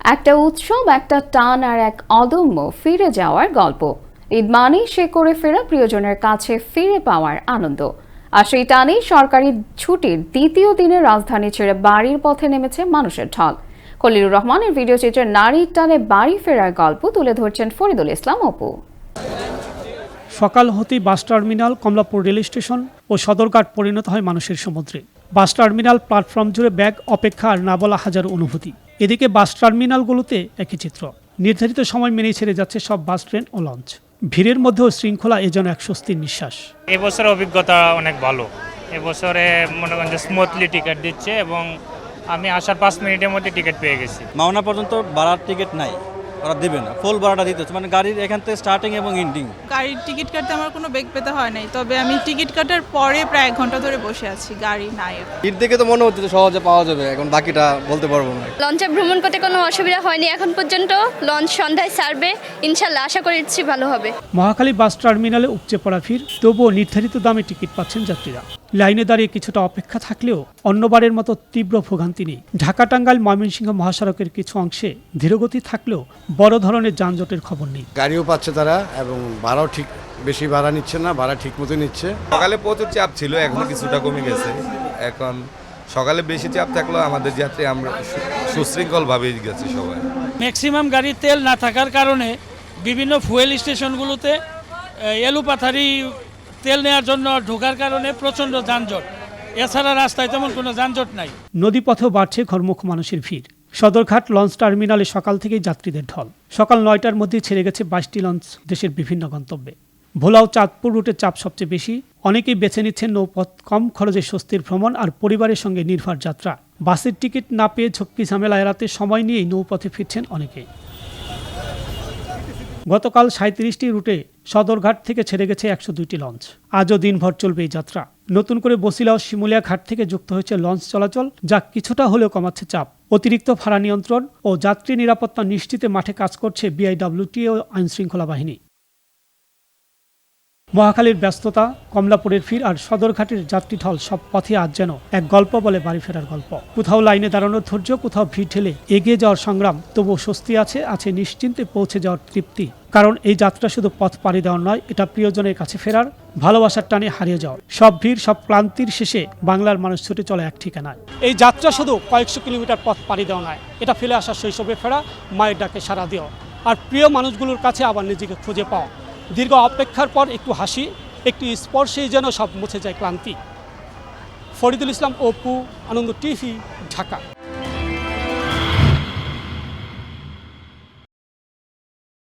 একটা উৎসব, একটা টান আর এক অদম্য ফিরে যাওয়ার গল্প। ঈদ মানেই সে করে ফেরা প্রিয়জনের কাছে ফিরে পাওয়ার আনন্দ। আর সেই টানেই সরকারি ছুটির দ্বিতীয় দিনে রাজধানী ছেড়ে বাড়ির পথে নেমেছে মানুষের ঢল। খলিলুর রহমানের ভিডিও চিত্রে নারীর টানে বাড়ি ফেরার গল্প তুলে ধরছেন ফরিদুল ইসলাম অপু। সকাল হতেই bus terminal, Kamalapur rail station ও সদরঘাট পরিণত হয় মানুষের সমুদ্রে। বাস টার্মিনাল, প্ল্যাটফর্ম জুড়ে ব্যাগ, অপেক্ষা আর না বলা হাজার অনুভূতি। এদিকে বাস টার্মিনালগুলোতে একই চিত্র, নির্ধারিত সময় মেনেই ছেড়ে যাচ্ছে সব বাস, ট্রেন ও লঞ্চ। ভিড়ের মধ্যেও শৃঙ্খলা যেন এক স্বস্তির নিঃশ্বাস। এবছর অভিজ্ঞতা অনেক ভালো। এবছরে মনে করেন যে স্মুথলি টিকিট দিচ্ছে এবং আমি আসার 5 মিনিটের মধ্যে টিকিট পেয়ে গেছি। মাওনা পর্যন্ত ভাড়ার টিকিট নাই, ওরা দেবে না, ফুল ভাড়াটা দিতে হচ্ছে। মানে গাড়ির এখান থেকে স্টার্টিং এবং এন্ডিং। গাড়ির টিকিট কাটতে আমার কোনো বেগ পেতে হয় নাই, তবে আমি টিকিট কাটার পরে প্রায় 1 ঘন্টা ধরে বসে আছি, গাড়ি নাই। এর থেকে তো মনে হচ্ছে সহজে পাওয়া যাবে, এখন বাকিটা বলতে পারবো না। লঞ্চে ভ্রমণ করতে কোনো অসুবিধা হয়নি এখন পর্যন্ত। লঞ্চ সন্ধ্যায় ছাড়বে, ইনশাল্লাহ আশা করছি ভালো হবে। মহাখালী বাস টার্মিনালে উপচে পড়া ভিড়, তবুও নির্ধারিত দামে টিকিট পাচ্ছেন যাত্রীরা। লাইনে দাঁড়িয়ে কিছুটা অপেক্ষা থাকলেও অন্যবারের মতো তীব্র ভোগান্তি নেই। ঢাকা টাঙ্গাইল ময়মনসিংহ মহাসড়কের কিছু অংশে ধীরগতি থাকলেও বড় ধরনের যানজটের খবর নেই। গাড়িও পাচ্ছে তারা এবং ভাড়াও ঠিক বেশি ভাড়া নিচ্ছে না, ভাড়া ঠিক মতো নিচ্ছে। সকালে প্রচুর চাপ ছিল, এখন কিছুটা কমে গেছে। এখন সকালে বেশি চাপ থাকলেও আমাদের যাত্রী আমরা সুশৃঙ্খলভাবে গেছি সবাই। ম্যাক্সিমাম গাড়ির তেল না থাকার কারণে বিভিন্ন ফুয়েল স্টেশনগুলোতে এলোপাথারি তেল নেওয়ার জন্য ঢোকার কারণে প্রচণ্ড যানজট। এছাড়া রাস্তায় তেমন কোনো যানজট নাই। নদীপথেও বাড়ছে ঘরমুখ মানুষের ভিড়। সদরঘাট লঞ্চ টার্মিনালে সকাল থেকেই যাত্রীদের ঢল। সকাল 9টার মধ্যে ছেড়ে গেছে 22টি লঞ্চ দেশের বিভিন্ন গন্তব্যে। ভোলা ও চাঁদপুর রুটে চাপ সবচেয়ে বেশি। অনেকেই বেছে নিচ্ছেন নৌপথ, কম খরচে স্বস্তির ভ্রমণ আর পরিবারের সঙ্গে নির্ভর যাত্রা। বাসের টিকিট না পেয়ে ঝক্কি ঝামেলা এড়াতে সময় নিয়েই নৌপথে ফিরছেন অনেকেই। গতকাল 37টি রুটে সদরঘাট থেকে ছেড়ে গেছে 102টি লঞ্চ। আজও দিনভর চলবে এই যাত্রা। নতুন করে বসিলা ও শিমুলিয়া ঘাট থেকে যুক্ত হয়েছে লঞ্চ চলাচল, যা কিছুটা হলেও কমাচ্ছে চাপ। অতিরিক্ত ভাড়া নিয়ন্ত্রণ ও যাত্রী নিরাপত্তা নিশ্চিতে মাঠে কাজ করছে বিআইডব্লিউটি ও আইনশৃঙ্খলা বাহিনী। মহাখালীর ব্যস্ততা, কমলাপুরের ভিড় আর সদরঘাটের যাত্রী ঢল, সব পথে আজ যেন এক গল্প বলে বাড়ি ফেরার গল্প। কোথাও লাইনে দাঁড়ানোর ধৈর্য, কোথাও ভিড় ঠেলে এগিয়ে যাওয়ার সংগ্রাম, তবুও স্বস্তি আছে নিশ্চিন্তে পৌঁছে যাওয়ার তৃপ্তি। কারণ এই যাত্রা শুধু পথ পাড়ি দেওয়ার নয়, এটা প্রিয়জনের কাছে ফেরার, ভালোবাসার টানে হারিয়ে যাওয়ার। সব ভিড়, সব ক্লান্তির শেষে বাংলার মানুষ ছুটে চলে এক ঠিকানায়। এই যাত্রা শুধু কয়েকশো কিলোমিটার পথ পাড়ি দেওয়া নয়, এটা ফেলে আসা শৈশবে ফেরা, মায়ের ডাকে সাড়া দেওয়া আর প্রিয় মানুষগুলোর কাছে আবার নিজেকে খুঁজে পাওয়া। দীর্ঘ অপেক্ষার পর একটু হাসি, একটু স্পর্শেই যেন সব মুছে যায় ক্লান্তি। ফরিদুল ইসলাম অপু, আনন্দ টিভি, ঢাকা।